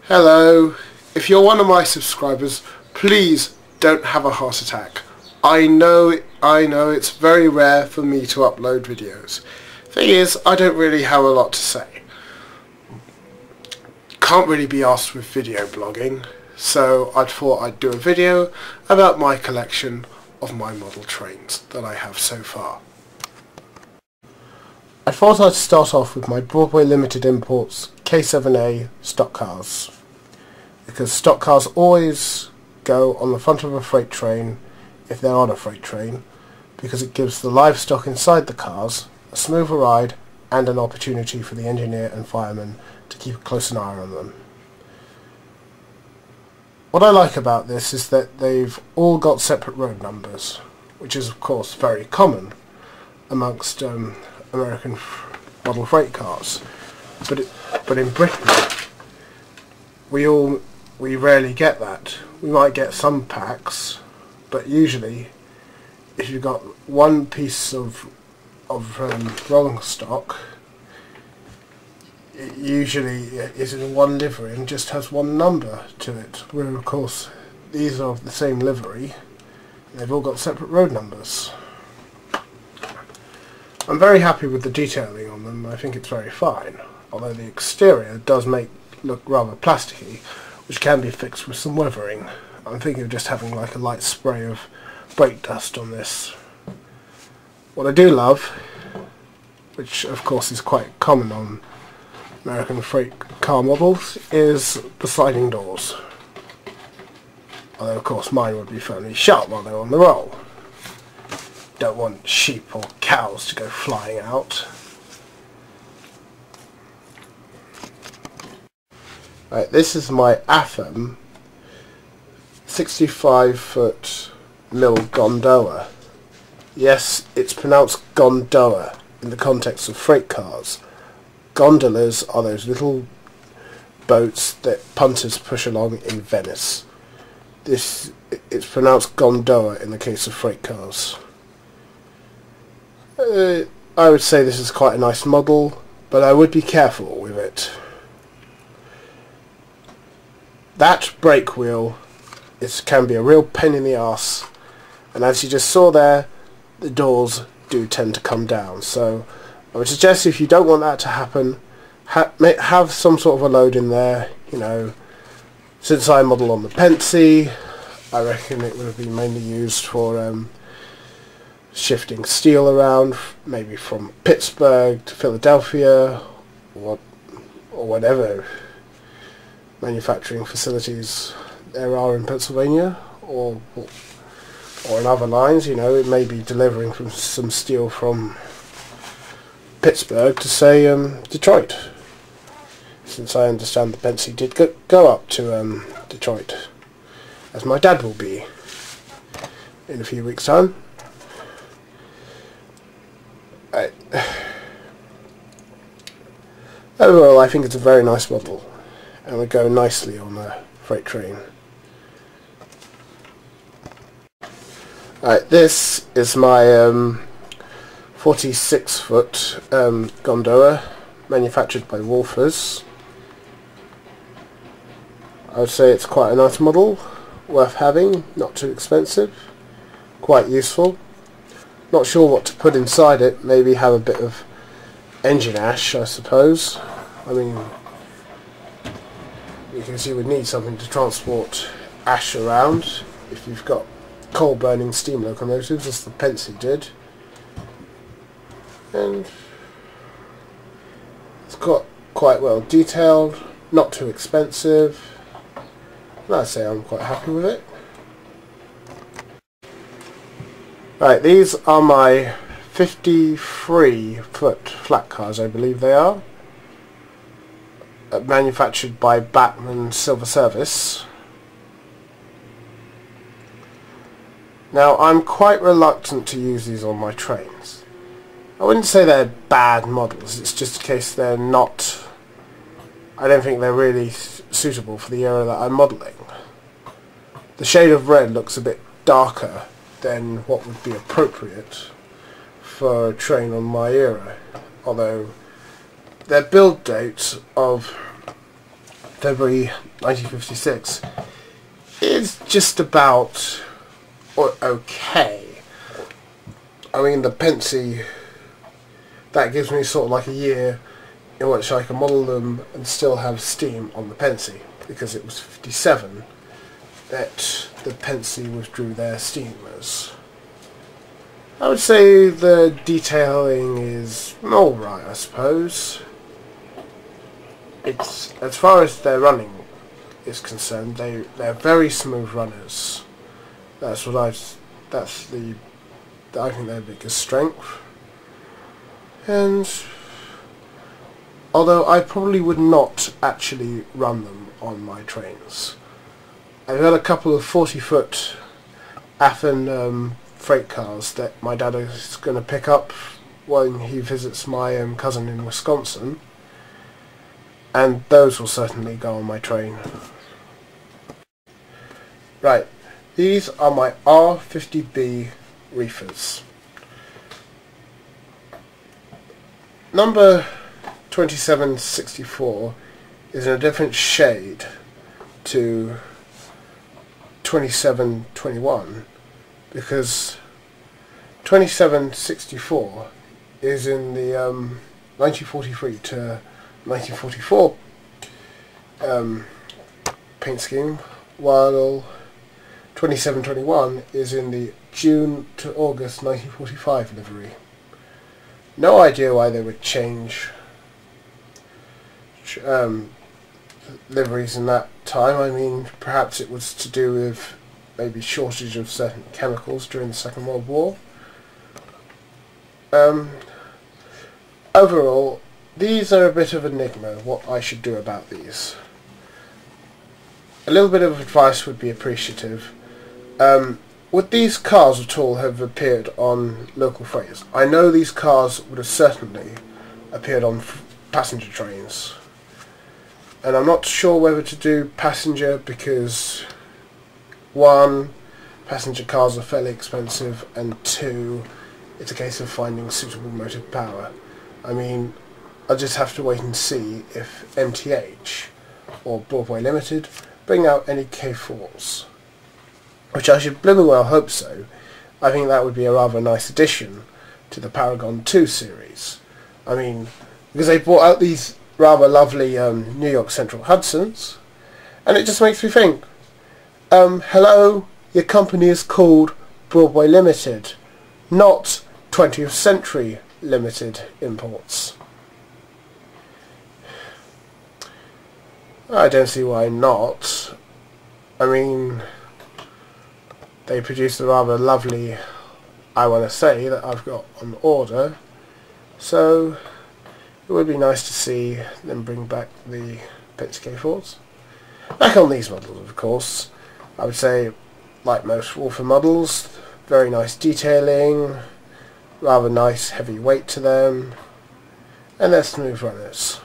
Hello, if you're one of my subscribers, please don't have a heart attack. I know it's very rare for me to upload videos. Thing is, I don't really have a lot to say. Can't really be asked with video blogging, so I thought I'd do a video about my collection of my model trains that I have so far. I thought I'd start off with my Broadway Limited Imports K7A stock cars, because stock cars always go on the front of a freight train if they're on a freight train, because it gives the livestock inside the cars a smoother ride and an opportunity for the engineer and fireman to keep a close eye on them. What I like about this is that they've all got separate road numbers, which is of course very common amongst American model freight cars, but in Britain we rarely get that. We might get some packs, but usually if you've got one piece of rolling stock, it usually is in one livery and just has one number to it, where of course these are of the same livery and they've all got separate road numbers. I'm very happy with the detailing on them. I think it's very fine, although the exterior does look rather plasticky, which can be fixed with some weathering. I'm thinking of just having like a light spray of brake dust on this. What I do love, which of course is quite common on American freight car models, is the sliding doors. Although of course mine would be firmly shut while they're on the roll. Don't want sheep or cows to go flying out. Right, this is my AFM 65-foot mill gondola. Yes, it's pronounced gondola in the context of freight cars. Gondolas are those little boats that punters push along in Venice. It's pronounced gondola in the case of freight cars. I would say this is quite a nice model, but I would be careful with it. That brake wheel can be a real pain in the arse, and as you just saw there, the doors do tend to come down. So I would suggest, if you don't want that to happen, have some sort of a load in there. You know, since I model on the Pennsy, I reckon it would have been mainly used for shifting steel around, maybe from Pittsburgh to Philadelphia, or whatever manufacturing facilities there are in Pennsylvania, or in other lines. You know, it may be delivering from some steel from Pittsburgh to, say, Detroit, since I understand the Pennsy did go up to Detroit, as my dad will be in a few weeks' time. Overall, I think it's a very nice model, and would go nicely on a freight train. Right, this is my 46-foot gondola, manufactured by Wolfers. I would say it's quite a nice model, worth having, not too expensive, quite useful. Not sure what to put inside it. Maybe have a bit of engine ash, I suppose. I mean, you can see we'd need something to transport ash around if you've got coal burning steam locomotives, as the Pennsy did. And it's got quite well detailed, not too expensive, and I'd say I'm quite happy with it. Right, these are my 53-foot flat cars, I believe they are, manufactured by Bachmann Silver Service. Now, I'm quite reluctant to use these on my trains. I wouldn't say they're bad models, it's just a case they're not, I don't think they're really suitable for the era that I'm modelling. The shade of red looks a bit darker than what would be appropriate for a train on my era, although their build dates of February 1956 is just about okay. I mean, the Pennsy, that gives me sort of like a year in which I can model them and still have steam on the Pennsy, because it was 57 that the Pennsy withdrew their steamers. I would say the detailing is alright, I suppose. It's, as far as their running is concerned, they're very smooth runners. That's what I think their biggest strength. And although I probably would not actually run them on my trains. I've got a couple of 40-foot Affen freight cars that my dad is going to pick up when he visits my cousin in Wisconsin, and those will certainly go on my train. Right, these are my R50B reefers. Number 2764 is in a different shade to 2721, because 2764 is in the 1943 to 1944 paint scheme, while 2721 is in the June to August 1945 livery. No idea why they would change liveries in that time. I mean, perhaps it was to do with maybe shortage of certain chemicals during the Second World War. Overall, these are a bit of an enigma, what I should do about these. A little bit of advice would be appreciative. Would these cars at all have appeared on local freighters? I know these cars would have certainly appeared on passenger trains. And I'm not sure whether to do passenger because, one, passenger cars are fairly expensive, and two, it's a case of finding suitable motive power. I mean, I'll just have to wait and see if MTH or Broadway Limited bring out any K4s, which I should blooming well hope so. I think that would be a rather nice addition to the Paragon 2 series. I mean, because they brought out these rather lovely New York Central Hudsons, and it just makes me think, hello, your company is called Broadway Limited, not 20th Century Limited Imports. I don't see why not. I mean, they produce the rather lovely I Want to Say that I've got on order, so it would be nice to see them bring back the Penske K4s. Back on these models, of course, I would say, like most Wolfen models, very nice detailing, rather nice heavy weight to them, and they're smooth runners.